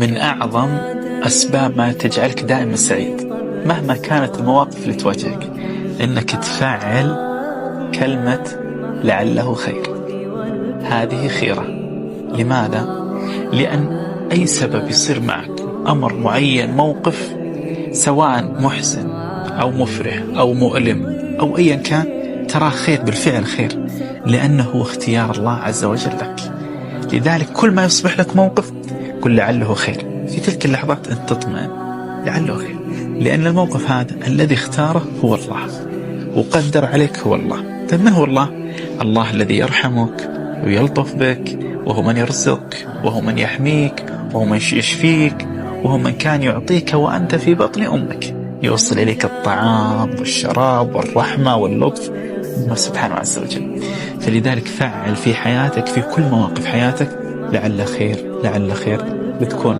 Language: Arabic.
من أعظم أسباب ما تجعلك دائما سعيد مهما كانت المواقف اللي تواجهك، إنك تفعل كلمة لعله خير. هذه خيرة. لماذا؟ لأن أي سبب يصير معك، أمر معين، موقف، سواء محزن أو مفرح أو مؤلم أو أيا كان، ترى خير، بالفعل خير، لأنه هو اختيار الله عز وجل لك. لذلك كل ما يصبح لك موقف قل لعله خير. في تلك اللحظات أنت تطمئن، لعله خير، لأن الموقف هذا الذي اختاره هو الله وقدر عليك هو الله. طيب من هو الله؟ الله الذي يرحمك ويلطف بك، وهو من يرزقك، وهو من يحميك، وهو من يشفيك، وهو من كان يعطيك وأنت في بطن أمك، يوصل إليك الطعام والشراب والرحمة واللطف من سبحانه عز وجل. فلذلك فعل في حياتك، في كل مواقف حياتك، لعل خير، لعل خير بتكون